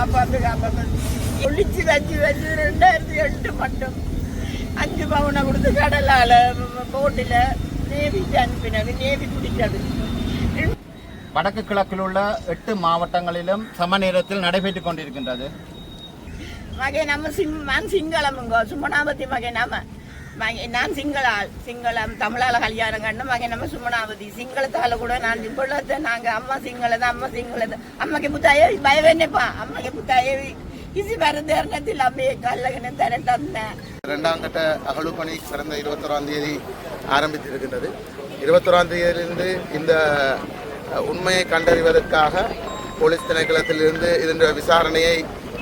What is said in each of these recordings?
காப்பாற்று ஒழிச்சு வச்சு 2008 மட்டும் 5 பவுனை கொடுத்து கடலால போட்டில் நேவிக்கு அனுப்பினது. நேவி பிடிச்சது. வடக்கு கிழக்கில் உள்ள 8 மாவட்டங்களிலும் சம நேரத்தில் நடைபெற்றுக் கொண்டிருக்கின்றது. மகே நம்ம சிங்களமுங்க சுமனாபதி மகே நான் சிங்களம் தமிழால கல்யாணம் கண்டு மகே நம்ம சுமனாபதி சிங்களத்தால கூட நான் இப்பொழுது நாங்கள் அம்மா சிங்களது அம்மாக்கு புத்தாய பயவேனேப்பா அம்மாக்கு புத்தாய இசி வரதேரணத்தில் அம்மையை கல்லகனை தர தந்தேன். 2ஆம் கட்ட அகழ்வு பணி கடந்த 21ஆம் தேதி ஆரம்பித்திருக்கின்றது. 21ஆம் தேதியிலிருந்து இந்த உண்மையை கண்டறிவதற்காக போலீஸ் திணைக்களத்திலிருந்து இதன் விசாரணையை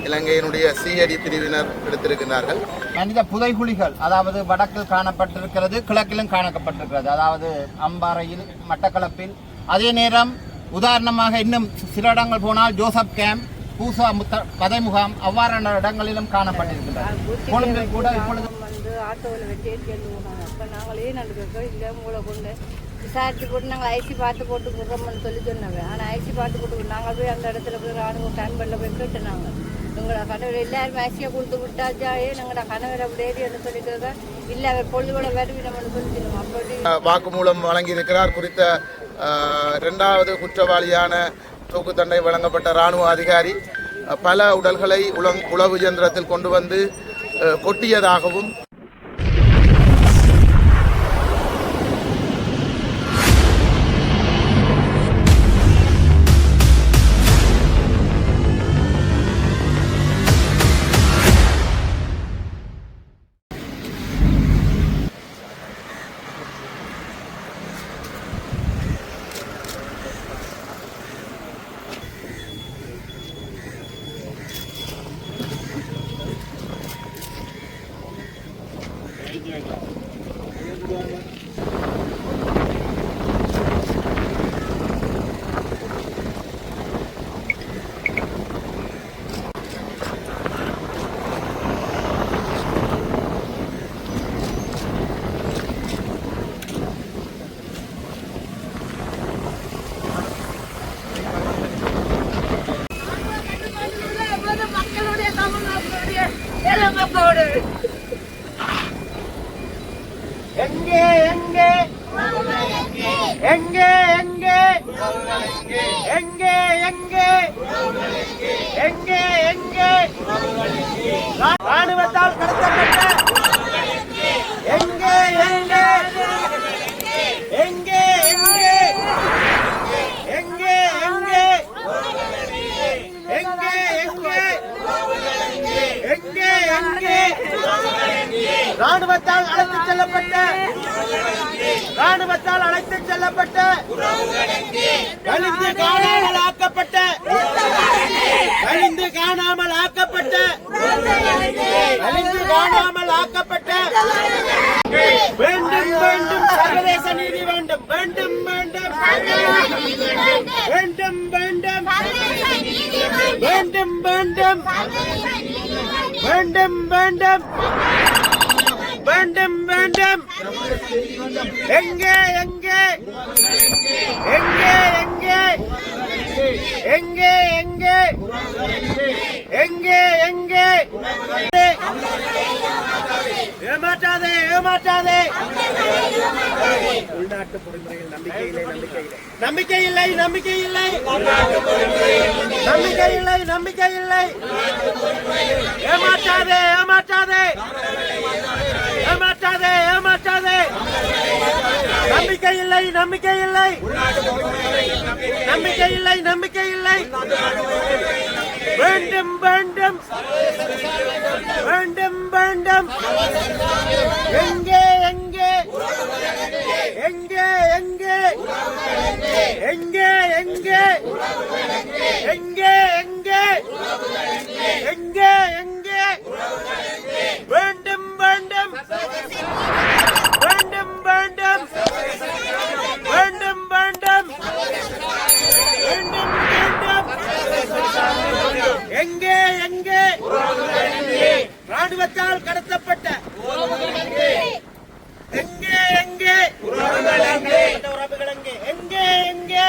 இலங்கையினுடைய சிஐடி பிரிவினர் எடுத்திருக்கிறார்கள். மனித புதைகுழிகள் அதாவது வடக்கில் காணப்பட்டிருக்கிறது, கிழக்கிலும் காணப்பட்டிருக்கிறது, அதாவது அம்பாறையில், மட்டக்களப்பில். அதே நேரம் உதாரணமாக இன்னும் சில இடங்கள் போனால் ஜோசப் கேம்ப், பூசா பதை முகாம் அவ்வாறான இடங்களிலும் காணப்பட்டிருக்கின்றது. கொழும்பில் கூட இப்பொழுது ஆட்டோவில் வெட்டி சொல்லுவோம். அப்போ நாங்களே நடக்கிறோம் இல்லை உங்களை கொண்டு விசாரித்து போட்டு நாங்கள் ஐசி பார்த்து போட்டு கொடுக்குறோம்னு சொல்லி சொன்னாங்க. ஆனால் ஐசி பார்த்து போட்டு நாங்கள் போய் அந்த இடத்துல போய் ராணுவ டைம்பரில் போய் கேட்டுனாங்க. எங்களோட கணவர் எல்லாரும் ஐசியை கொடுத்து விட்டாச்சாயே எங்களோட கணவர் அப்படி ஏறின்னு சொல்லிக்கிறாங்க. இல்லை அவர் பொழுதோட வருவினம்னு சொல்லிடுவோம். அப்படி வாக்குமூலம் வழங்கியிருக்கிறார். குறித்த 2வது குற்றவாளியான தூக்கு தண்டனை வழங்கப்பட்ட இராணுவ அதிகாரி பல உடல்களை உளவு இயந்திரத்தில் கொண்டு வந்து கொட்டியதாகவும் எங்கே எங்கே எங்கே எங்கே எங்கே எங்கே எங்கே எங்கே ராணுவத்தால் கடத்தப்பட்ட எங்கே எங்கே எங்கே எங்கே எங்கே எங்கே எங்கே எங்கே எங்கே ராணுவத்தால் அழைத்துச் செல்லப்பட்ட கழிந்து காணாமல் ஆக்கப்பட்ட வேண்டும் வேண்டும் சர்வதேச நீதி வேண்டும் வேண்டும் வேண்டும் வேண்டும் வேண்டும் வேண்டும் வேண்டும் வேண்டும் வேண்டும் வேண்டும் வேண்டும் எங்கே எங்கே எங்கே எங்கே எங்கே எங்கே எங்கே ஏமாற்றாதே ஏமாற்றாதே. உள்நாட்டு பொறிமுறையில் நம்பிக்கை இல்லை நம்பிக்கை இல்லை நம்பிக்கை இல்லை நம்பிக்கை இல்லை. ஏமாற்றாதே ஏமாற்றாதே ஏமாற்றாதே ஏமாற்றாதே. நம்பிக்கை இல்லை நம்பிக்கை இல்லை நம்பிக்கை இல்லை நம்பிக்கை இல்லை. வேண்டும் வேண்டும் வேண்டும் வேண்டும் எங்கே எங்கே எங்கே எங்கே எங்கே எங்கே எங்கே எங்கே எங்கே எங்கே வேண்டும் வேண்டும் வேண்டும் வேண்டும் வேண்டும் வேண்டும் வேண்டும் வேண்டும் எங்கே எங்கே ராணுவத்தால் கடத்தப்பட்ட எங்கே எங்கே உறவுகள் எங்கே எங்கே எங்கே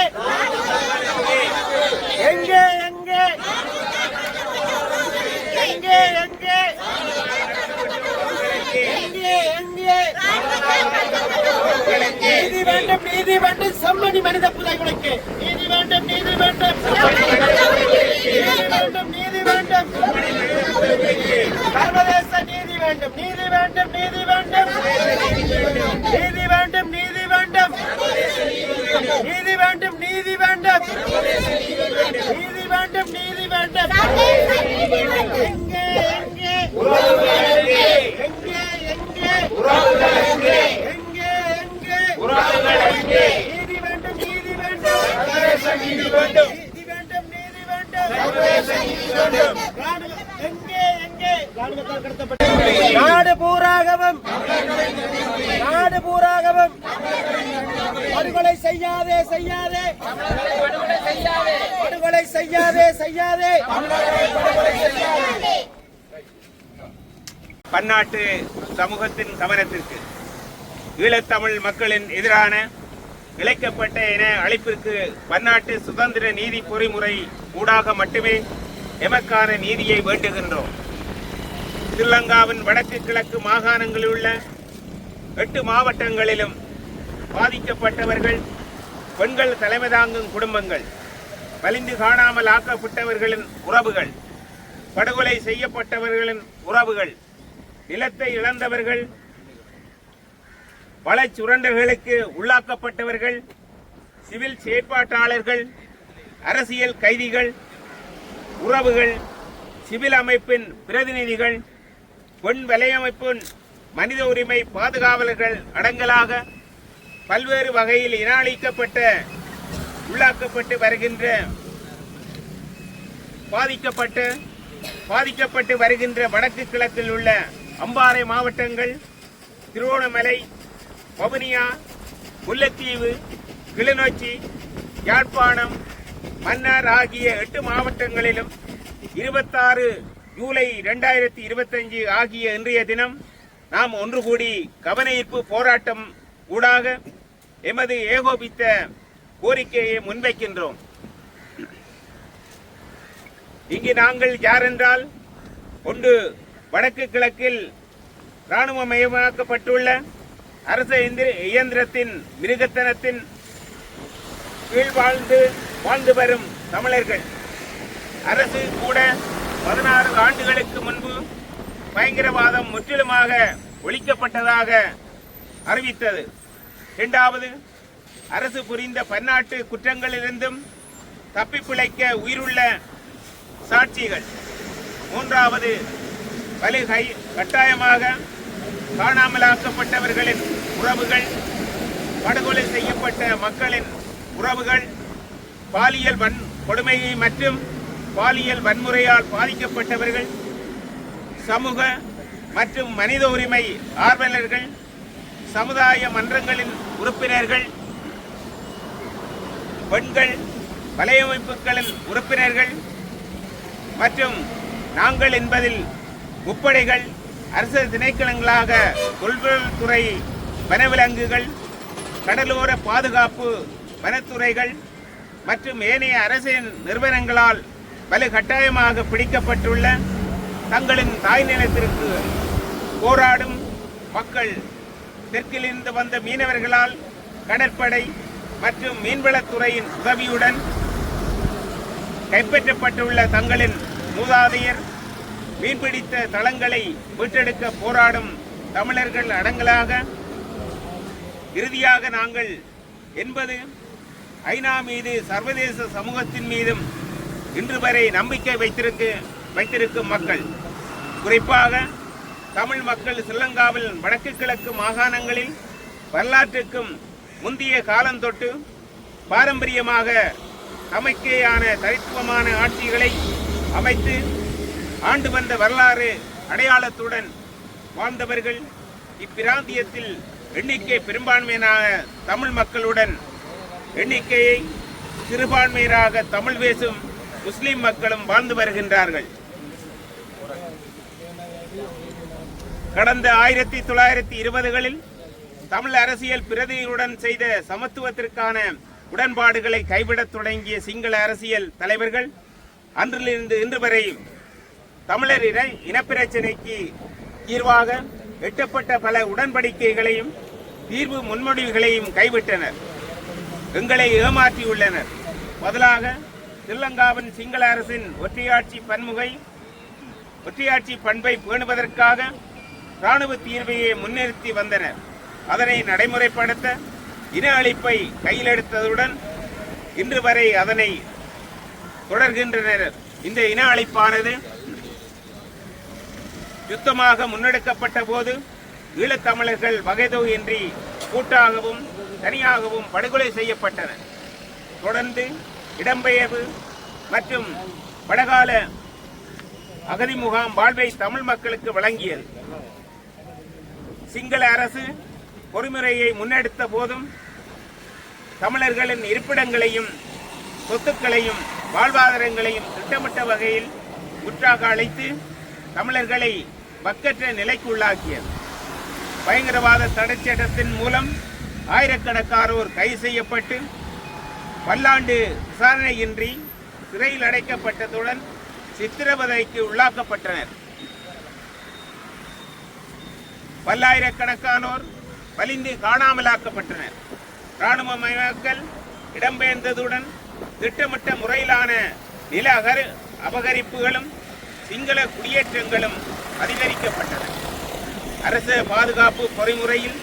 வேண்டும் நீதி வேண்டும் செம்மணி மனித புதைகளுக்கு நீதி வேண்டும் நீதி வேண்டும் நீதி வேண்டும் சர்வதேச நீதி வேண்டும் நீதி வேண்டும் நீதி வேண்டும் நீதி வேண்டும் நீதி வேண்டும் நீதி வேண்டும் நீதி வேண்டும் நீதி வேண்டும் நீதி வேண்டும் எங்கே எங்கே எங்கே எங்கே எங்கே நீதி வேண்டும் நீதி வேண்டும் நீதி வேண்டும் நீதி வேண்டும் நீதி வேண்டும் எங்கே எங்கே நாடு பூராகவும் படுகொலை செய்யாதே செய்யாதே படுகொலை செய்யாதே செய்யாதே பன்னாட்டு சமூகத்தின் கவனத்திற்கு ஈழத்தமிழ் மக்களின் எதிரான இழைக்கப்பட்ட இன அழிப்பிற்கு பன்னாட்டு சுதந்திர நீதி பொறிமுறை ஊடாக மட்டுமே எமக்கான நீதியை வேண்டுகின்றோம். ஸ்ரீலங்காவின் வடக்கு கிழக்கு மாகாணங்களில் உள்ள 8 மாவட்டங்களிலும் பாதிக்கப்பட்டவர்கள் பெண்கள் தலைமை தாங்கும் குடும்பங்கள், வலிந்து காணாமல் ஆக்கப்பட்டவர்களின் உறவுகள், படுகொலை செய்யப்பட்டவர்களின் உறவுகள், நிலத்தை இழந்தவர்கள், வளச் சுரண்டல்களுக்கு உள்ளாக்கப்பட்டவர்கள், சிவில் செயற்பாட்டாளர்கள், அரசியல் கைதிகள், உறவுகள், சிவில் அமைப்பின் பிரதிநிதிகள், பெண் வலையமைப்பின் மனித உரிமை பாதுகாவலர்கள் அடங்கலாக பல்வேறு வகையில் இனஅழிக்கப்பட்ட உள்ளாக்கப்பட்டு வருகின்ற பாதிக்கப்பட்டு வருகின்ற வடக்கு கிழக்கில் உள்ள அம்பாறை மாவட்டங்கள், திருவோணமலை, வவுனியா, முல்லைத்தீவு, கிளிநொச்சி, யாழ்ப்பாணம், மன்னார் ஆகிய 8 மாவட்டங்களிலும் 26 ஜூலை 2025 ஆகிய இன்றைய தினம் நாம் ஒன்று கூடி கவனஈர்ப்பு போராட்டம் ஊடாக எமது ஏகோபித்த கோரிக்கையை முன்வைக்கின்றோம். இங்கு நாங்கள் யாரென்றால், ஒன்று, வடக்கு கிழக்கில் இராணுவமயமாக்கப்பட்டுள்ள அரச இயந்திரத்தின் மிருகத்தனத்தின் கீழ் வாழ்ந்து வரும் தமிழர்கள். அரசு கூட 16 ஆண்டுகளுக்கு முன்பு பயங்கரவாதம் முற்றிலுமாக ஒழிக்கப்பட்டதாக அறிவித்தது. இரண்டாவது, அரசு புரிந்த பன்னாட்டு குற்றங்களிலிருந்தும் தப்பி பிழைக்க உயிருள்ள சாட்சிகள். மூன்றாவது, கட்டாயமாக காணாமலாக்கப்பட்டவர்களின் உறவுகள், படுகொலை செய்யப்பட்ட மக்களின் உறவுகள், பாலியல் கொடுமை மற்றும் பாலியல் வன்முறையால் பாதிக்கப்பட்டவர்கள், சமூக மற்றும் மனித உரிமை ஆர்வலர்கள், சமுதாய மன்றங்களின் உறுப்பினர்கள், பெண்கள் வலையமைப்புகளின் உறுப்பினர்கள் மற்றும் நாங்கள் என்பதில் முப்படைகள், அரசு திணைக்களங்களாக தொல்பொருள்துறை, வனவிலங்குகள், கடலோர பாதுகாப்பு வனத்துறைகள் மற்றும் ஏனைய அரசு நிறுவனங்களால் வலுக்கட்டாயமாக பிடிக்கப்பட்டுள்ள தங்களின் தாய் நிலத்திற்கு போராடும் மக்கள், தெற்கிலிருந்து வந்த மீனவர்களால் கடற்படை மற்றும் மீன்வளத்துறையின் உதவியுடன் கைப்பற்றப்பட்டுள்ள தங்களின் மூதாதையர் மீன்பிடித்த தளங்களை மீட்டெடுக்க போராடும் தமிழர்கள் அடங்கலாக இறுதியாக நாங்கள் என்பது ஐநா மீது, சர்வதேச சமூகத்தின் மீதும் இன்று வரை நம்பிக்கை வைத்திருக்கும் மக்கள், குறிப்பாக தமிழ் மக்கள் ஸ்ரீலங்காவில் வடக்கு கிழக்கு மாகாணங்களில் வரலாற்றுக்கும் முந்தைய காலம் தொட்டு பாரம்பரியமாக தமக்கேயான தனித்துவமான ஆட்சிகளை அமைத்து ஆண்டு வந்த வரலாறு அடையாளத்துடன் வாழ்ந்தவர்கள். இப்பிராந்தியத்தில் எண்ணிக்கை பெரும்பான்மையினாக தமிழ் மக்களுடன் எண்ணிக்கையை சிறுபான்மையராக தமிழ் பேசும் முஸ்லிம் மக்களும் வாழ்ந்து வருகின்றார்கள். கடந்த 1920களில் தமிழ் அரசியல் பிரதிகளுடன் செய்த சமத்துவத்திற்கான உடன்பாடுகளை கைவிடத் தொடங்கிய சிங்கள அரசியல் தலைவர்கள் அன்றிலிருந்து இன்று வரை தமிழர் இனப்பிரச்சினைக்கு தீர்வாக எட்டப்பட்ட பல உடன்படிக்கைகளையும் தீர்வு முன்மொழிவுகளையும் கைவிட்டனர், எங்களை ஏமாற்றியுள்ளனர். பதிலாக ஸ்ரீலங்காவின் சிங்கள அரசின் ஒற்றையாட்சி பண்பை பேணுவதற்காக இராணுவ தீர்வையை முன்னிறுத்தி வந்தனர். அதனை நடைமுறைப்படுத்த இன அழிப்பை கையில் எடுத்ததுடன் இன்று வரை அதனை தொடர்கின்றனர். இந்த இன அழிப்பானது யுத்தமாக முன்னெடுக்கப்பட்ட போது ஈழத்தமிழர்கள் வகைதொகையின்றி கூட்டாகவும் தனியாகவும் படுகொலை செய்யப்பட்டனர். தொடர்ந்து இடம்பெயர்வு மற்றும் வடகால அகதி முகாம் வாழ்வை தமிழ் மக்களுக்கு வழங்கியது. சிங்கள அரசு பொறிமுறையை முன்னெடுத்த போதும் தமிழர்களின் இருப்பிடங்களையும் சொத்துக்களையும் வாழ்வாதாரங்களையும் திட்டமிட்ட வகையில் முற்றாக அழைத்து தமிழர்களை வக்கற்ற நிலைக்கு உள்ளாக்கியது. பயங்கரவாத தடை சட்டத்தின் மூலம் ஆயிரக்கணக்கானோர் கைது செய்யப்பட்டு பல்லாண்டு விசாரணையின்றி சிறையில் அடைக்கப்பட்டதுடன் சித்திரவதைக்கு உள்ளாக்கப்பட்டனர். பல்லாயிரக்கணக்கானோர் வலிந்து காணாமலாக்கப்பட்டனர். இராணுவமயமாக்கல் இடம்பெயர்ந்ததுடன் திட்டமிட்ட முறையிலான நில அபகரிப்புகளும் சிங்கள குடியேற்றங்களும் அதிகரிக்கப்பட்டன. அரச பாதுகாப்பு பொறிமுறையில்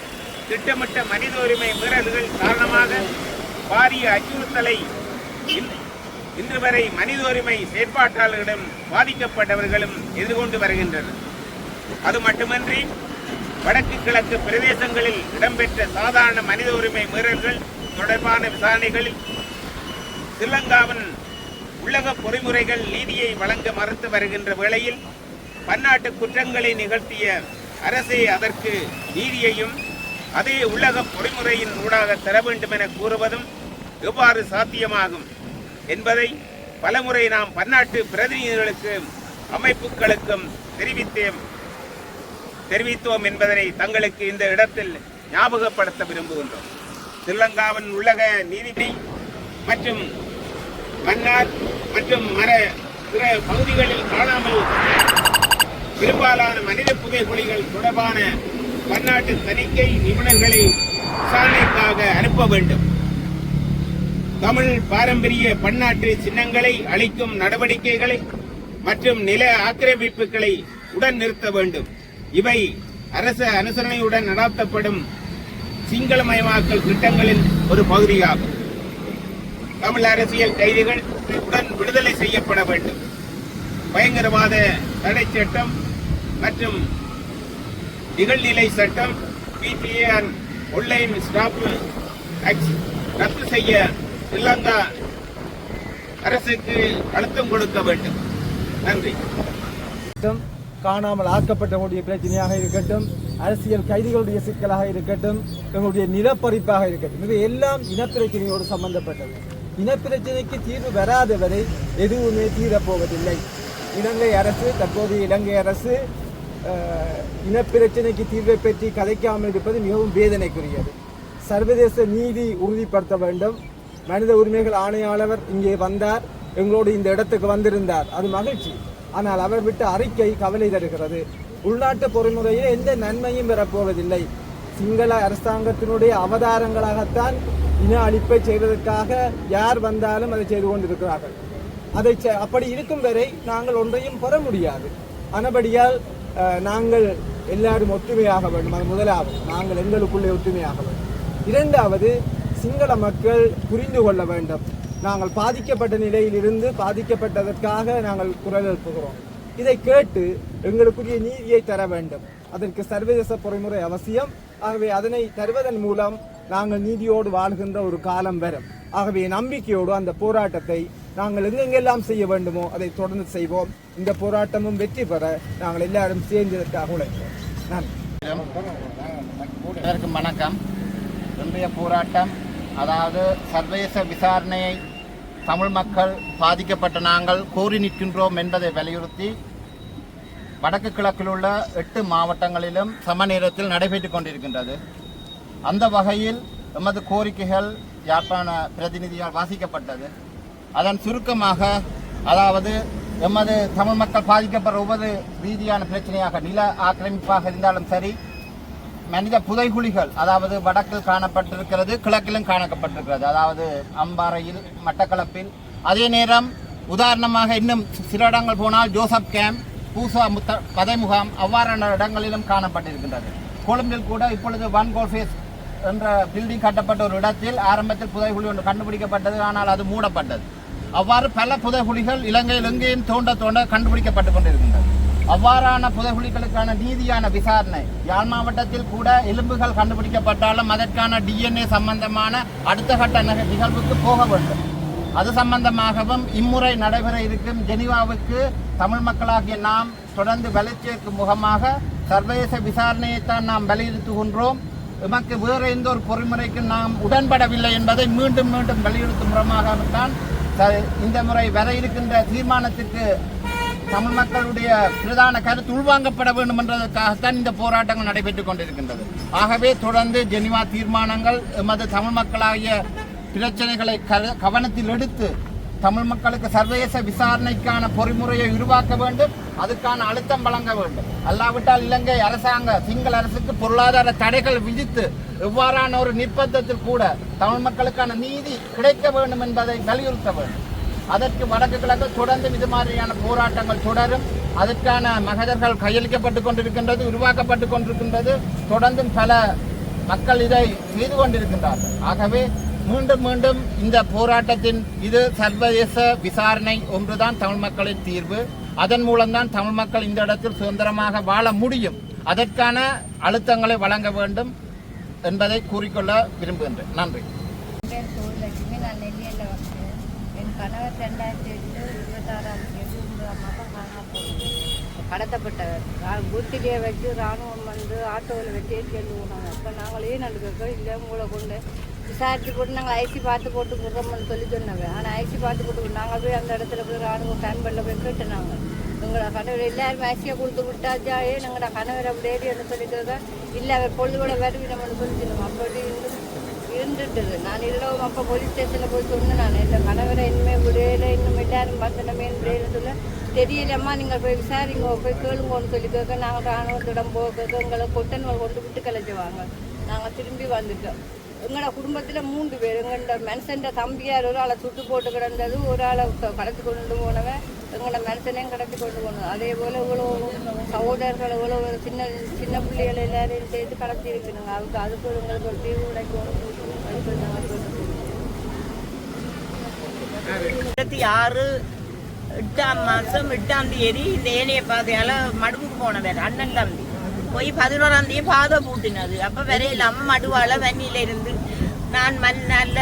திட்டமிட்ட மனித உரிமை மீறல்கள் காரணமாக பாரிய அச்சுறுத்தலை இன்று வரை மனித உரிமை செயற்பாட்டாளர்களிடம் பாதிக்கப்பட்டவர்களும் எதிர்கொண்டு வருகின்றனர். அது மட்டுமன்றி வடக்கு கிழக்கு பிரதேசங்களில் இடம்பெற்ற சாதாரண மனித உரிமை மீறல்கள் தொடர்பான விசாரணைகளில் ஸ்ரீலங்காவின் உள்ளக பொறிமுறைகள் நீதியை வழங்க மறுத்து வருகின்ற வேளையில் பன்னாட்டு குற்றங்களை நிகழ்த்திய அரசே அதற்கு நீதியையும் அதே உள்ளக பொறிமுறையின் ஊடாக தர வேண்டும் என கூறுவதும் எவ்வாறு சாத்தியமாகும் என்பதை பலமுறை நாம் பன்னாட்டு பிரதிநிதிகளுக்கும் அமைப்புகளுக்கும் தெரிவித்தோம் என்பதனை தங்களுக்கு இந்த இடத்தில் ஞாபகப்படுத்த விரும்புகின்றோம். ஸ்ரீலங்காவின் உள்ளக நீதிபதி மற்றும் மன்னார் மற்றும் பிற பகுதிகளில் காணாமல் பெரும்பாலான மனித புதைகுழிகள் தொடர்பான பன்னாட்டு தணிக்கை நிபுணர்களை விசாரணைக்காக அனுப்ப வேண்டும். தமிழ் பாரம்பரிய பன்னாட்டு சின்னங்களை அளிக்கும் நடவடிக்கைகளை மற்றும் நில ஆக்கிரமிப்புகளை உடன் நிறுத்த வேண்டும். இவை அரச அனுசரணையுடன் நடாத்தப்படும் சிங்களமயமாக்கல் திட்டங்களின் ஒரு பகுதியாகும். தமிழ் அரசியல் கைதிகள் உடன் விடுதலை செய்யப்பட வேண்டும். பயங்கரவாத தடை சட்டம் மற்றும் நிகழ்நிலை சட்டம் PPA ஆன்லைன் ஸ்டாப் ரத்து செய்ய ஸ்ரீலங்கா அரசுக்கு அழுத்தம் கொடுக்க வேண்டும். நன்றி. காணாமல் ஆக்கப்பட்டவர்களுடைய பிரச்சனையாக இருக்கட்டும், அரசியல் கைதிகளுடைய சிக்கலாக இருக்கட்டும், எங்களுடைய நிலப்பறிப்பாக இருக்கட்டும், இவை எல்லாம் இனப்பிரச்சனையோடு சம்பந்தப்பட்டது. இனப்பிரச்சனைக்கு தீர்வு வராதவரை எதுவுமே தீரப்போவதில்லை. தற்போதைய இலங்கை அரசு இனப்பிரச்சனைக்கு தீர்வை பற்றி கலைக்காமல் இருப்பது மிகவும் வேதனைக்குரியது. சர்வதேச நீதி உறுதிப்படுத்த வேண்டும். மனித உரிமைகள் ஆணையாளர் இங்கே வந்தார், எங்களோடு இந்த இடத்துக்கு வந்திருந்தார், அது மகிழ்ச்சி. ஆனால் அவர் விட்ட அறிக்கை கவலை தருகிறது. உள்நாட்டு பொறிமுறையில் எந்த நன்மையும் பெறப்போவதில்லை. சிங்கள அரசாங்கத்தினுடைய அவதாரங்களாகத்தான் இன அழிப்பை செய்வதற்காக யார் வந்தாலும் அதை செய்து கொண்டிருக்கிறார்கள். அப்படி இருக்கும் வரை நாங்கள் ஒன்றையும் பெற முடியாது. ஆனபடியால் நாங்கள் எல்லாரும் ஒற்றுமையாக வேண்டும். அது முதலாவது, நாங்கள் எங்களுக்குள்ளே ஒற்றுமையாக வேண்டும். இரண்டாவது, சிங்கள மக்கள் புரிந்து கொள்ள வேண்டும். நாங்கள் பாதிக்கப்பட்ட நிலையில் இருந்து பாதிக்கப்பட்டதற்காக நாங்கள் குரல் எழுப்புகிறோம். இதை கேட்டு எங்களுக்குரிய நீதியை தர வேண்டும். அதற்கு சர்வதேச பொறிமுறை அவசியம். ஆகவே அதனை தருவதன் மூலம் நாங்கள் நீதியோடு வாழ்கின்ற ஒரு காலம் வரும். ஆகவே நம்பிக்கையோடு அந்த போராட்டத்தை நாங்கள் எங்கெங்கெல்லாம் செய்ய வேண்டுமோ அதை தொடர்ந்து செய்வோம். இந்த போராட்டமும் வெற்றி பெற நாங்கள் எல்லாரும் சேர்ந்ததற்காக உழைப்போம். நன்றி. வணக்கம். இன்றைய போராட்டம், அதாவது சர்வதேச விசாரணையை தமிழ் மக்கள் பாதிக்கப்பட்ட நாங்கள் கோரி நிற்கின்றோம் என்பதை வலியுறுத்தி வடக்கு கிழக்கில் உள்ள 8 மாவட்டங்களிலும் சம நேரத்தில் நடைபெற்றுக் கொண்டிருக்கின்றது. அந்த வகையில் எமது கோரிக்கைகள் யாழ்ப்பாண பிரதிநிதியால் வாசிக்கப்பட்டது. அதன் சுருக்கமாக, அதாவது எமது தமிழ் மக்கள் பாதிக்கப்படுற ஒவ்வொரு ரீதியான பிரச்சனையாக, நில ஆக்கிரமிப்பாக இருந்தாலும் சரி, மனித புதைகுழிகள் அதாவது வடக்கில் காணப்பட்டிருக்கிறது, கிழக்கிலும் காணப்பட்டிருக்கிறது. அதாவது அம்பாறையில், மட்டக்களப்பில். அதே நேரம் உதாரணமாக இன்னும் சில இடங்கள் போனால் ஜோசப் கேம்ப், பூசா பதை முகாம் அவ்வாறான இடங்களிலும் காணப்பட்டிருக்கின்றது. கொழும்பில் கூட இப்பொழுது ஒன் கோல்ஃபேஸ் என்ற பில்டிங் கட்டப்பட்ட ஒரு இடத்தில் ஆரம்பத்தில் புதைகுழி ஒன்று கண்டுபிடிக்கப்பட்டது, ஆனால் அது மூடப்பட்டது. அவ்வாறு பல புதைகுழிகள் இலங்கையில் எங்கேயும் தோண்ட கண்டுபிடிக்கப்பட்டு கொண்டிருக்கின்றது. அவ்வாறான புதைகுழிகளுக்கான நீதியான விசாரணை யாழ் மாவட்டத்தில் கூட எலும்புகள் கண்டுபிடிக்கப்பட்டாலும் அதற்கான DNA சம்பந்தமான அடுத்த கட்ட நிகழ்வுக்கு போக வேண்டும். அது சம்பந்தமாகவும் இம்முறை நடைபெற இருக்கும் ஜெனீவாவுக்கு தமிழ் மக்களாகிய நாம் தொடர்ந்து வளர்ச்சிக்கு முகமாக சர்வதேச விசாரணையைத்தான் நாம் வலியுறுத்துகின்றோம். எமக்கு வேறு எந்த ஒரு பொறிமுறைக்கு நாம் உடன்படவில்லை என்பதை மீண்டும் மீண்டும் வலியுறுத்தும் முறமாகத்தான் இந்த முறை வர இருக்கின்ற தீர்மானத்திற்கு தமிழ் மக்களுடைய பிரதான கருத்து உள்வாங்கப்பட வேண்டும் என்றதற்காகத்தான் இந்த போராட்டங்கள் நடைபெற்றுக் கொண்டிருக்கின்றது. ஆகவே தொடர்ந்து ஜெனீவா தீர்மானங்கள் எமது தமிழ் மக்களாகிய பிரச்சனைகளை கவனத்தில் எடுத்து தமிழ் மக்களுக்கு சர்வதேச விசாரணைக்கான பொறிமுறையை உருவாக்க வேண்டும், அதுக்கான அழுத்தம் வழங்க வேண்டும். அல்லாவிட்டால் இலங்கை அரசாங்க சிங்கள அரசுக்கு பொருளாதார தடைகள் விதித்து எவ்வாறான ஒரு நிர்பந்தத்தில் கூட தமிழ் மக்களுக்கான நீதி கிடைக்க வேண்டும் என்பதை வலியுறுத்த வேண்டும். அதற்கு வடக்கு கிழக்கு தொடர்ந்து இது மாதிரியான போராட்டங்கள் தொடரும். அதற்கான மகஜர்கள் கையளிக்கப்பட்டு கொண்டிருக்கின்றது, உருவாக்கப்பட்டு கொண்டிருக்கின்றது. தொடர்ந்தும் பல மக்கள் இதை செய்து கொண்டிருக்கின்றார்கள். ஆகவே மீண்டும் மீண்டும் இந்த போராட்டத்தின் இது சர்வதேச விசாரணை ஒன்றுதான் தமிழ் மக்களின் தீர்வு. அதன் மூலம்தான் தமிழ் மக்கள் இந்த இடத்தில் சுதந்திரமாக வாழ முடியும். அதற்கான அழுத்தங்களை வழங்க வேண்டும் என்பதை கூறிக்கொள்ள விரும்புகின்றேன். நன்றி. நான் நெல்லியில் வந்தேன். என் கணவர் 2026ஆம் தேதி 9ஆம் மாதம் காணாமல் போனது. கடத்தப்பட்டவர் வீட்டிலே வச்சு இராணுவம் வந்து ஆட்டோவில் வச்சு ஏற்றி போனாங்க. அப்போ நாங்களே நடுக்க இல்லை உங்களை கொண்டு விசாரித்து போட்டு நாங்கள் ஐசி பார்த்து போட்டு கொடுக்கணும்னு சொல்லி சொன்னவே. ஆனால் ஐசி பார்த்து போட்டு நாங்கள் போய் அந்த இடத்துல போய் இராணுவ கேம்பில் போய் கேட்டுனாங்க. எங்களோட கணவர் எல்லாரும் ஐசியை கொடுத்து விட்டாச்சா, எங்களோட கணவர் அப்படி ஏறின்னு சொல்லிக்கிறதா இல்லை அவர் பொழுதோட வருவினம்னு சொல்லிச்சிருந்தோம். அப்படி இருந்துட்டுது. நான் இரவு அப்போ போலீஸ் ஸ்டேஷனில் போய் சொன்னேன். நான் இந்த கணவரை இனிமேல் விடையில இன்னும் எல்லாரும் பார்த்தனமே விடையில சொல்ல தெரியலம்மா, நீங்கள் போய் விசாரிங்க, போய் கேளுங்கன்னு சொல்லி கேட்க நாங்கள் இராணுவத்திடம் போக எங்களை கொட்டன்கள் கொண்டு விட்டு கலைச்சுவாங்க. நாங்கள் திரும்பி வந்துட்டோம். எங்களோட குடும்பத்தில் 3 பேர். எங்களோட மனுஷன் தம்பியார் ஒரு ஆளை சுட்டு போட்டு கிடந்தது, ஒரு ஆளை கடத்தி கொண்டு போனவன் எங்களோட மனுஷனையும் கடத்தி கொண்டு போனோம். அதே போல் இவ்வளோ சகோதரர்கள் இவ்வளோ சின்ன சின்ன பிள்ளைகள் எல்லாரையும் சேர்த்து கடத்தி இருக்கணுங்க. அதுக்கு எங்களுக்கு ஒரு தீர்வு கிடைக்கணும். 26 8ஆம் மாதம் 8ஆம் தேதி இந்த ஏனைய பாதையால் மடுவுக்கு போனவர் அண்ணன் தம்பி போய் 11ஆம் தேதி பாதை பூட்டினது. அப்போ வரையில் அம்மா மடுவால் வன்னியில் இருந்து நான் மண்ணால்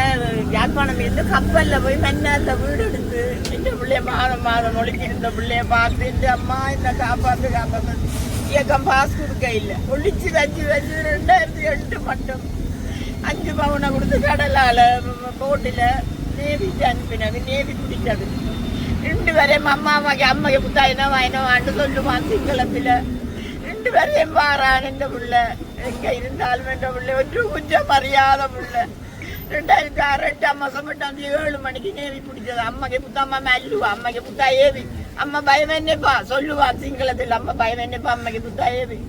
யாழ்ப்பாணம் இருந்து கப்பலில் போய் மண்ணாலில் வீடு எடுத்து இந்த பிள்ளைய மாதம் ஒழிச்சிருந்த பிள்ளைய பார்த்து இந்த அம்மா இந்த காப்பாற்று இயக்கம் பாஸ் கொடுக்க இல்லை. ஒழிச்சு வச்சு 2008 மட்டும் 5 பவுனை கொடுத்து கடலால் போட்டில் நேவிக்கு அனுப்பினது. நேவி பிடிச்சது 2 வரையும் அம்மைக்கு புத்தாயினா வாயினவான்னு சொல்லுவான் சிங்களத்தில். 2 வரையும் வாரான் இந்த பிள்ளை. எங்கே இருந்தாலும் என்ற பிள்ளை ஒன்று கொஞ்சம் அறியாத பிள்ளை. 2006 8ஆம் மாதம் 7 மணிக்கு நேவி பிடிச்சது. அம்மைக்கு புத்தாம்மா அல்லுவா, அம்மைக்கு புத்தா ஏவி அம்மா பயம் என்னப்பா சொல்லுவான் சிங்களத்தில். அம்மா பயம் என்னப்பா அம்மைக்கு புத்தா ஏவி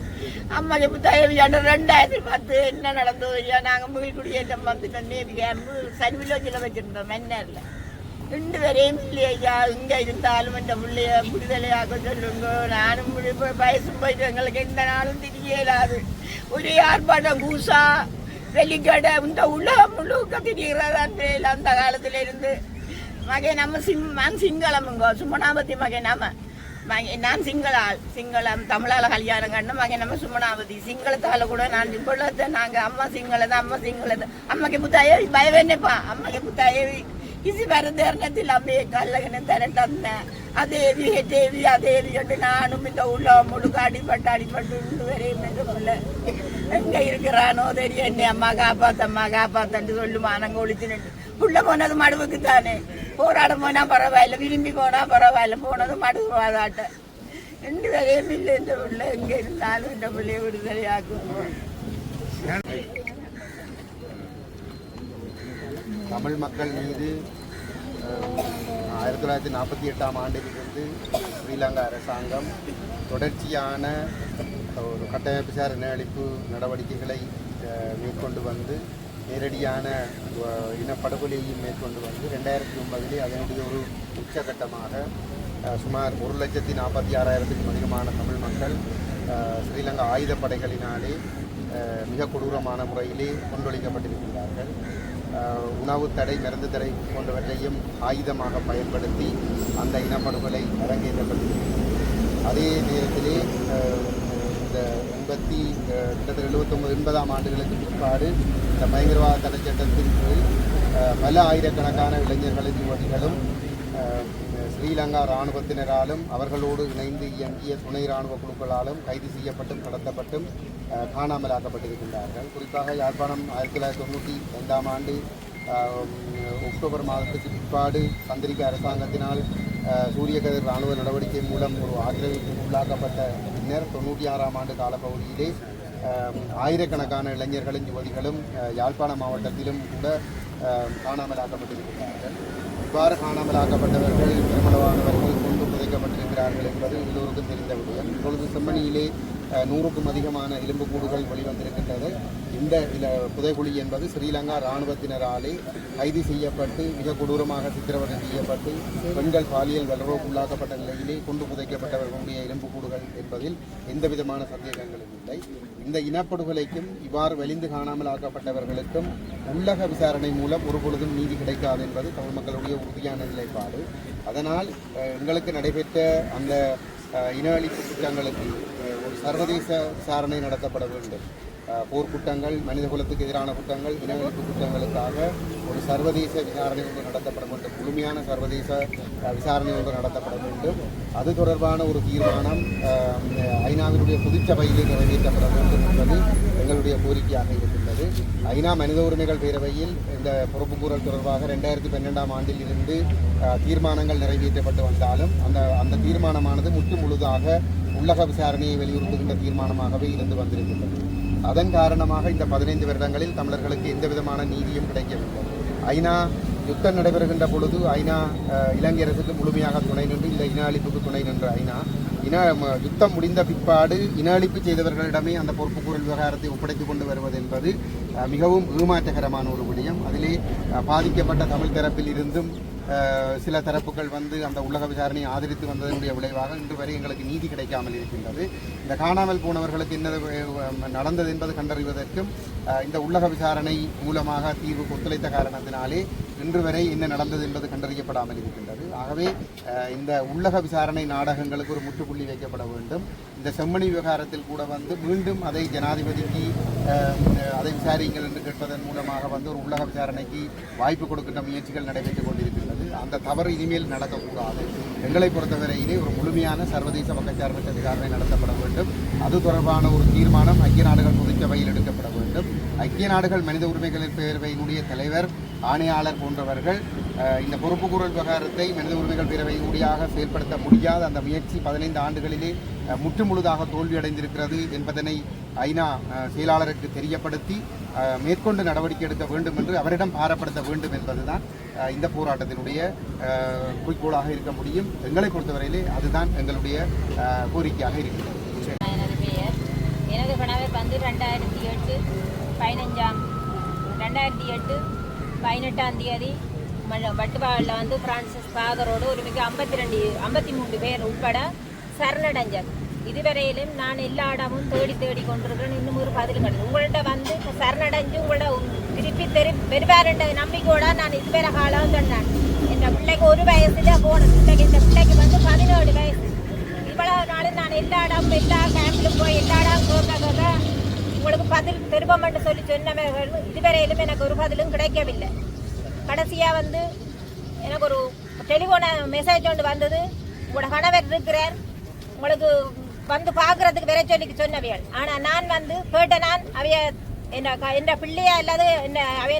அம்மைக்கு புத்தா ஏவி 2010 என்ன நடந்தது ஐயா. நாங்கள் மீள் குடியேற்றம் வந்துட்டோம். நேவி கேம்பு சர்விலோஜில் வச்சுருந்தோம் மன்னரில். 2 வரையும் இல்லையா. இங்கே இருந்தாலும் இந்த பிள்ளைய விடுதலையாக சொல்லுங்க. நானும் வயசு போயிட்டு எங்களுக்கு எந்த நாளும் தெரியலாது. ஒரே ஆர்ப்பாட்டம் பூசா வெளிக்கடை இந்த உலகம் முழுக்க திரிகிறதான் தெரியல. அந்த காலத்தில் இருந்து மகை நம்ம சிங்களமுங்க சுமனாபதி மகை நான் சிங்களம் தமிழால் கல்யாணம் கண்டு மகை நம்ம சுமனாபதி சிங்களத்தால் கூட நான் இப்பொழுது நாங்கள் அம்மா சிங்களத்தை அம்மைக்கு புத்தாயே பயவேன்னப்பா அம்மைக்கு புத்தாயே இசி வரதேரணத்தில் அம்மையை கல்லகனை திரட்டந்த அதேவி ஹெட்டேவி அதேவி என்று நானும் இந்த உள்ள முழுக்க அடிபட்டு வரையும் என்று பிள்ளை எங்கே இருக்கிறானோ தெரியும். என்னை அம்மா காப்பாத்தன்னு சொல்லுமா. நாங்கள் ஒழிச்சு நின்று புள்ள போனது மடுவுக்கு தானே. போராட போனால் பரவாயில்ல, விரும்பி போனால் பரவாயில்ல, போனது மடுவு வாதாட்ட. 2 வரையும் இல்லை இந்த பிள்ளை. எங்கே இருந்தாலும் இந்த பிள்ளையை விடுதலையாக்குவோம். தமிழ் மக்கள் மீது 1948ஆம் ஆண்டிலிருந்து ஸ்ரீலங்கா அரசாங்கம் தொடர்ச்சியான ஒரு கட்டமைப்பு சார் இனஅழிப்பு நடவடிக்கைகளை மேற்கொண்டு வந்து நேரடியான இனப்படுகொலையையும் மேற்கொண்டு வந்து 2009 அதனுடைய ஒரு உச்சகட்டமாக சுமார் 1,46,000க்கும் அதிகமான தமிழ் மக்கள் ஸ்ரீலங்கா ஆயுதப்படைகளினாலே மிக கொடூரமான முறையிலே கொன்றொழிக்கப்பட்டிருக்கிறார்கள். உணவு தடை, மருந்து தடை போன்றவற்றையும் ஆயுதமாக பயன்படுத்தி அந்த இனப்படுகொலை அரங்கேற்றப்பட்டிருக்கிறது. அதே நேரத்திலே இந்த 79 ஆண்டுகளுக்கு பிற்பாடு இந்த பயங்கரவாத தடை சட்டத்தின் கீழ் பல ஆயிரக்கணக்கான இளைஞர்களின் யுவதிகளும் ஸ்ரீலங்கா இராணுவத்தினராலும் அவர்களோடு இணைந்து இயங்கிய துணை இராணுவ குழுக்களாலும் கைது செய்யப்பட்டும் கடத்தப்பட்டும் காணாமலாக்கப்பட்டிருக்கின்றார்கள். குறிப்பாக யாழ்ப்பாணம் 1995 ஆண்டு அக்டோபர் மாதத்துக்கு பிற்பாடு சந்திரிகா அரசாங்கத்தினால் சூரிய கதிர் இராணுவ நடவடிக்கை மூலம் ஒரு ஆக்கிரமிப்புக்கு உள்ளாக்கப்பட்ட பின்னர் 96ஆம் ஆண்டு காலப்பகுதியிலே ஆயிரக்கணக்கான இளைஞர்களும் யுவதிகளும் யாழ்ப்பாண மாவட்டத்திலும் கூட காணாமலாக்கப்பட்டிருக்கிறார்கள். இவ்வாறு காணாமலாக்கப்பட்டவர்கள் பெருமளவானவர்கள் கொண்டு புதைக்கப்பட்டிருக்கிறார்கள் என்பது எல்லோருக்கும் தெரிந்த விடயம். இப்பொழுது செம்மணியிலே 100க்கும் அதிகமான எலும்புக்கூடுகள் வெளிவந்திருக்கின்றது. இந்த புதைகுழி என்பது ஸ்ரீலங்கா இராணுவத்தினராலே கைது செய்யப்பட்டு மிக கொடூரமாக சித்திரவதை செய்யப்பட்டு பெண்கள் பாலியல் வல்லுறவுக்குள்ளாக்கப்பட்ட நிலையிலே கொண்டு புதைக்கப்பட்டவர்களுடைய எலும்புக்கூடுகள் என்பதில் எந்த விதமான சந்தேகங்களும் இல்லை. இந்த இனப்படுகொலைக்கும் இவ்வாறு வெளிந்து காணாமலாக்கப்பட்டவர்களுக்கும் உள்ளக விசாரணை மூலம் ஒருபொழுதும் நீதி கிடைக்காது என்பது தமிழ் மக்களுடைய உறுதியான நிலைப்பாடு. அதனால் எங்களுக்கு நடைபெற்ற அந்த இன அழிப்பு குற்றங்களுக்கு ஒரு சர்வதேச விசாரணை நடத்தப்பட வேண்டும். போர்க்குற்றங்கள், மனித குலத்துக்கு எதிரான குற்றங்கள், இன அழிப்பு குற்றங்களுக்காக ஒரு சர்வதேச விசாரணை ஒன்று நடத்தப்பட வேண்டும். முழுமையான சர்வதேச விசாரணை ஒன்று நடத்தப்பட வேண்டும். அது தொடர்பான ஒரு தீர்மானம் ஐநாவினுடைய பொதுச்சபையிலே நிறைவேற்றப்பட வேண்டும் என்பது எங்களுடைய கோரிக்கையாக இருக்கின்றது. ஐநா மனித உரிமைகள் பேரவையில் இந்த பொறுப்புக்கூறல் தொடர்பாக 2012ஆம் ஆண்டில் இருந்து தீர்மானங்கள் நிறைவேற்றப்பட்டு வந்தாலும் அந்த தீர்மானமானது முழுதாக உள்ளக விசாரணையை வலியுறுத்துகின்ற தீர்மானமாகவே இருந்து வந்திருக்கின்றது. அதன் காரணமாக இந்த 15 வருடங்களில் தமிழர்களுக்கு எந்த விதமான நீதியும் கிடைக்கவில்லை. ஐநா யுத்தம் நடைபெறுகின்ற பொழுது ஐநா இலங்கை அரசுக்கு முழுமையாக துணை நின்று இந்த இன அழிப்புக்கு துணை நின்ற ஐநா யுத்தம் முடிந்த பிற்பாடு இன அழிப்பு செய்தவர்களிடமே அந்த பொறுப்புக்கூறல் விவகாரத்தை ஒப்படைத்துக் கொண்டு வருவது என்பது மிகவும் ஏமாற்றகரமான ஒரு விடயம். அதிலே பாதிக்கப்பட்ட தமிழ் தரப்பில் இருந்தும் சில தரப்புகள் வந்து அந்த உள்ளக விசாரணையை ஆதரித்து வந்ததனுடைய விளைவாக இன்று வரை எங்களுக்கு நீதி கிடைக்காமல் இருக்கின்றது. இந்த காணாமல் போனவர்களுக்கு என்ன நடந்தது என்பது கண்டறிவதற்கும் இந்த உள்ளக விசாரணை மூலமாக தீர்வு ஒத்துழைத்த காரணத்தினாலே இன்று வரை என்ன நடந்தது என்பது கண்டறியப்படாமல் இருக்கின்றது. ஆகவே இந்த உள்ளக விசாரணை நாடகங்களுக்கு ஒரு முற்றுப்புள்ளி வைக்கப்பட வேண்டும். இந்த செம்மணி விவகாரத்தில் கூட வந்து மீண்டும் அதை ஜனாதிபதிக்கு அதை விசாரியுங்கள் என்று கேட்பதன் மூலமாக வந்து ஒரு உள்ளக விசாரணைக்கு வாய்ப்பு கொடுக்கின்ற முயற்சிகள் நடைபெற்றுக் கொண்டிருக்கின்றது. அந்த தவறு இனிமேல் நடக்கக்கூடாது. எங்களை பொறுத்தவரையிலே ஒரு முழுமையான சர்வதேச பக்கச்சார்பற்ற விசாரணை நடத்தப்பட வேண்டும். அது தொடர்பான ஒரு தீர்மானம் ஐக்கிய நாடுகள் பொதுச்சபையில் எடுக்கப்பட வேண்டும். ஐக்கிய நாடுகள் மனித உரிமைகளின் பேரவையினுடைய தலைவர், ஆணையாளர் போன்றவர்கள் இந்த பொறுப்புக்கூறல் விவகாரத்தை மனித உரிமைகள் பேரவையினூடாக செயல்படுத்த முடியாத அந்த முயற்சி 15 ஆண்டுகளிலே முற்றுமுழுதாக தோல்வியடைந்திருக்கிறது என்பதனை ஐநா செயலாளருக்கு தெரியப்படுத்தி மேற்கொண்டு நடவடிக்கை எடுக்க வேண்டும் என்று அவரிடம் பாரப்படுத்த வேண்டும் என்பதுதான் இந்த போராட்டத்தினுடைய குறிக்கோளாக இருக்க முடியும். எங்களை பொறுத்தவரையிலே அதுதான் எங்களுடைய கோரிக்கையாக இருக்கிறது. எனது பெயர், எனது கணவர் வந்து 2018 தேதி வட்டுவாளில் வந்து பிரான்சிஸ் ஃபாதரோடு ஒருமிக்க 53 பேர் உட்பட சரணடைஞ்சார். இதுவரையிலும் நான் எல்லா இடமும் தேடி கொண்டிருக்கிறேன். இன்னும் ஒரு பதில் கிடையாது. உங்கள்கிட்ட வந்து சரணடைஞ்சு உங்களோட திருப்பி பெறுவாருன்ற நம்பிக்கையோட நான் இதுவரை காலம் சொன்னேன். என் பிள்ளைக்கு 1 வயசுல போனது. இந்த பிள்ளைக்கு வந்து 17 வயசு. இவ்வளவு நாள் நான் எல்லா இடமும் எல்லா கேம்பிலும் போய் எல்லா இடம் கேட்க உங்களுக்கு பதில் பெறுவோம் என்று சொல்லி சொன்னவர்கள் இதுவரையிலும் எனக்கு ஒரு பதிலும் கிடைக்கவில்லை. கடைசியாக வந்து எனக்கு ஒரு டெலிஃபோன் மெசேஜ் ஒன்று வந்தது. உங்களோட கணவர் இருக்கிறார், உங்களுக்கு வந்து பார்க்கறதுக்கு வர சொல்லி சொன்னவைகள். ஆனால் நான் வந்து கேட்டேன், நான் அவைய என் பிள்ளையா இல்லாத அவைய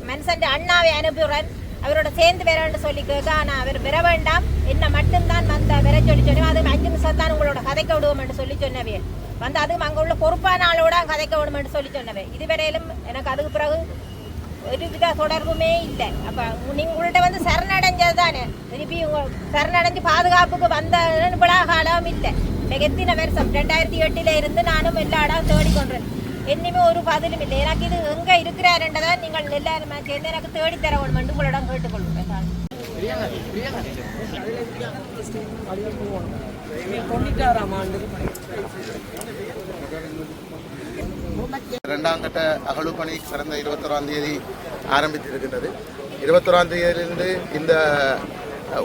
மனுஷன் அண்ணாவை அனுப்புகிறேன், அவரோட சேர்ந்து வரேன்னு சொல்லி கேட்க. ஆனால் அவர் வர வேண்டாம், என்ன மட்டும்தான் வந்த வர சொல்லி சொன்னேன். அது 5 நிமிஷம் தான் உங்களோட கதைக்க விடுவோம் என்று சொல்லி சொன்னவைகள். வந்து அதுவும் அங்கே உள்ள பொறுப்பான ஆளோட கதைக்க விடும் என்று சொல்லி சொன்னவை. இதுவரையிலும் எனக்கு அதுக்கு பிறகு ஒரு வித தொடர்புமே இல்லை. அப்போ நீங்கள் உங்கள்கிட்ட வந்து சரணடைஞ்சது தானே, திருப்பி சரணடைஞ்சு பாதுகாப்புக்கு வந்த காலம் இல்லை. எத்தனை வருஷம் 2008 இருந்து நானும் எல்லா இடம் தேடிக்கொண்டேன். என்னுமே ஒரு பதிலும் இல்லை. எனக்கு இது எங்க இருக்கிறாருன்றதான் நீங்கள் எல்லாரும் சேர்ந்து எனக்கு தேடித்தர வேண்டும் என்று உங்களிடம் கேட்டுக்கொள்கிறேன். 96ஆம் ஆண்டு இரண்டாம் கட்ட அகழ்வு பணி கடந்த 21ஆம் தேதி ஆரம்பித்திருக்கின்றது. 21ஆம் தேதியிலிருந்து இந்த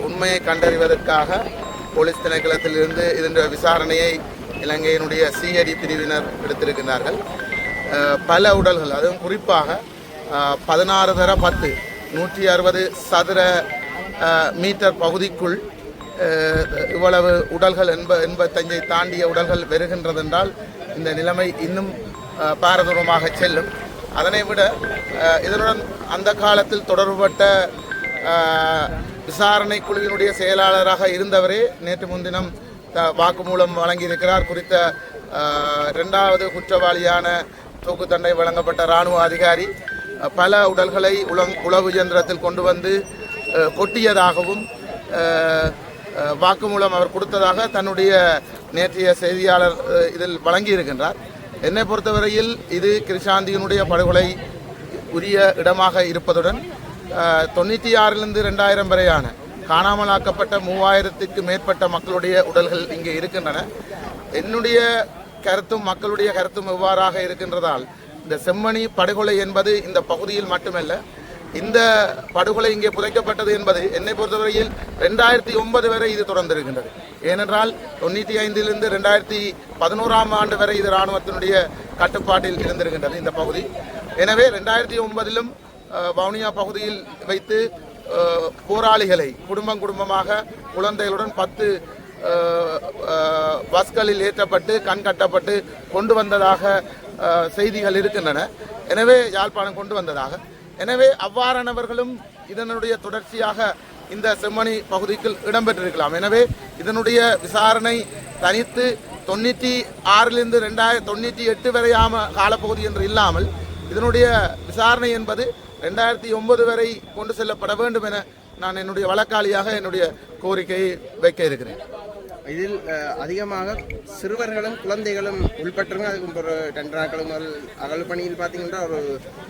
உண்மையை கண்டறிவதற்காக போலீஸ் திணைக்களத்திலிருந்து இதன் விசாரணையை இலங்கையினுடைய சிஐடி பிரிவினர் எடுத்திருக்கிறார்கள். பல உடல்கள், அதுவும் குறிப்பாக 16 தர 10 160 சதுர மீட்டர் பகுதிக்குள் இவ்வளவு உடல்கள் 85 தாண்டிய உடல்கள் வருகின்றதென்றால் இந்த நிலைமை இன்னும் பாரதூரமாக செல்லும். அதனை விட இதனுடன் அந்த காலத்தில் தொடர்பட்ட விசாரணை குழுவினுடைய செயலாளராக இருந்தவரே நேற்று முன்தினம் வாக்குமூலம் வழங்கியிருக்கிறார். குறித்த 2வது குற்றவாளியான தூக்கு தண்டனை வழங்கப்பட்ட இராணுவ அதிகாரி பல உடல்களை உளவு இயந்திரத்தில் கொண்டு வந்து கொட்டியதாகவும் வாக்குமூலம் அவர் கொடுத்ததாக தன்னுடைய நேற்றைய செய்தியாளர் இதில் வழங்கியிருக்கின்றார். என்னை பொறுத்தவரையில் இது கிருஷாந்தியினுடைய படுகொலை உரிய இடமாக இருப்பதுடன் 96லிருந்து 2000 வரையான காணாமலாக்கப்பட்ட 3000க்கு மேற்பட்ட மக்களுடைய உடல்கள் இங்கே இருக்கின்றன. என்னுடைய கருத்தும் மக்களுடைய கருத்தும் எவ்வாறாக இருக்கின்றதால் இந்த செம்மணி படுகொலை என்பது இந்த பகுதியில் மட்டுமல்ல, இந்த படுகொலை இங்கே புதைக்கப்பட்டது என்பது என்னை பொறுத்தவரையில் 2009 வரை இது தொடர்ந்திருக்கின்றது. ஏனென்றால் 95லிருந்து 2011ஆம் ஆண்டு வரை இது இராணுவத்தினுடைய கட்டுப்பாட்டில் இருந்திருக்கின்றது இந்த பகுதி. எனவே 2009லும் வவுனியா பகுதியில் வைத்து போராளிகளை குடும்பமாக குழந்தைகளுடன் 10 பஸ்களில் ஏற்றப்பட்டு கண் கட்டப்பட்டு கொண்டு வந்ததாக செய்திகள் இருக்கின்றன. எனவே யாழ்ப்பாணம் கொண்டு வந்ததாக. எனவே அவ்வாறானவர்களும் இதனுடைய தொடர்ச்சியாக இந்த செம்மணி பகுதிக்குள் இடம்பெற்றிருக்கலாம். எனவே இதனுடைய விசாரணை தனித்து 96லிருந்து 98 வரையான காலப்பகுதி என்று இல்லாமல் இதனுடைய விசாரணை என்பது 2009 வரை கொண்டு செல்லப்பட வேண்டும் என நான் என்னுடைய வழக்காளியாக என்னுடைய கோரிக்கையை வைக்க இருக்கிறேன். இதில் அதிகமாக சிறுவர்களும் குழந்தைகளும் உள்பட்டுருங்க. அதுக்கு ஒரு 2 நாட்களும் அகல் பணியில் பார்த்தீங்கன்னா ஒரு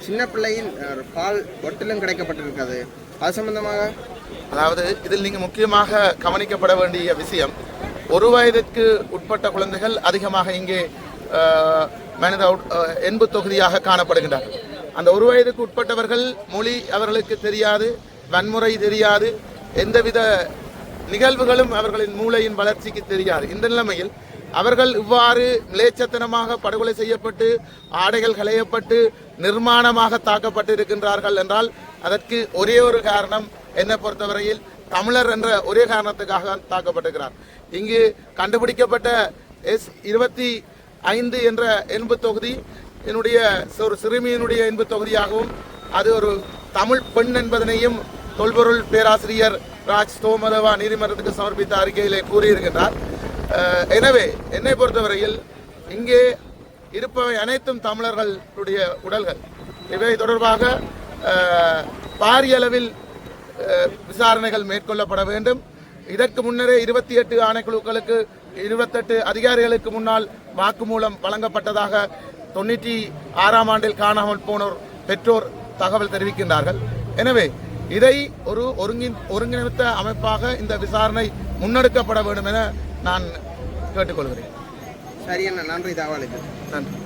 சின்ன பிள்ளையின் பால் பொட்டிலும் கிடைக்கப்பட்டிருக்காது. அது சம்பந்தமாக அதாவது இதில் நீங்கள் முக்கியமாக கவனிக்கப்பட வேண்டிய விஷயம், 1 வயதிற்கு உட்பட்ட குழந்தைகள் அதிகமாக இங்கே மனித எண்பு தொகுதியாக காணப்படுகின்றார்கள். அந்த 1 வயதுக்கு உட்பட்டவர்கள் மொழி அவர்களுக்கு தெரியாது, வன்முறை தெரியாது, எந்தவித நிகழ்வுகளும் அவர்களின் மூளையின் வளர்ச்சிக்கு தெரியாது. இந்த நிலைமையில் அவர்கள் இவ்வாறு மிலேச்சத்தனமாக படுகொலை செய்யப்பட்டு ஆடைகள் களையப்பட்டு நிர்மாணமாக தாக்கப்பட்டு இருக்கின்றார்கள் என்றால் அதற்கு ஒரே ஒரு காரணம், என்னை பொறுத்தவரையில் தமிழர் என்ற ஒரே காரணத்துக்காக தாக்கப்பட்டிருக்கிறார். இங்கு கண்டுபிடிக்கப்பட்ட S25 என்ற எண்பு தொகுதி என்னுடைய ஒரு சிறுமியினுடைய எண்பு தொகுதியாகவும் அது ஒரு தமிழ் பெண் என்பதனையும் தொல்பொருள் பேராசிரியர் ராஜ் தோமதவா நீதிமன்றத்துக்கு சமர்ப்பித்த அறிக்கையிலே கூறியிருக்கின்றார். எனவே என்னை பொறுத்தவரையில் இங்கே இருப்பவை அனைத்தும் தமிழர்களுடைய உடல்கள். இவை தொடர்பாக பாரிய அளவில் விசாரணைகள் மேற்கொள்ளப்பட வேண்டும். இதற்கு முன்னரே 28 ஆணைக்குழுக்களுக்கு 28 அதிகாரிகளுக்கு முன்னால் வாக்குமூலம் வழங்கப்பட்டதாக 96ஆம் ஆண்டில் காணாமல் போனோர் பெற்றோர் தகவல் தெரிவிக்கின்றார்கள். எனவே இதை ஒரு ஒருங்கிணைத்த அமைப்பாக இந்த விசாரணை முன்னெடுக்கப்பட வேண்டும் என நான் கேட்டுக்கொள்கிறேன். சரி, நன்றி தகவலுக்கு. நன்றி.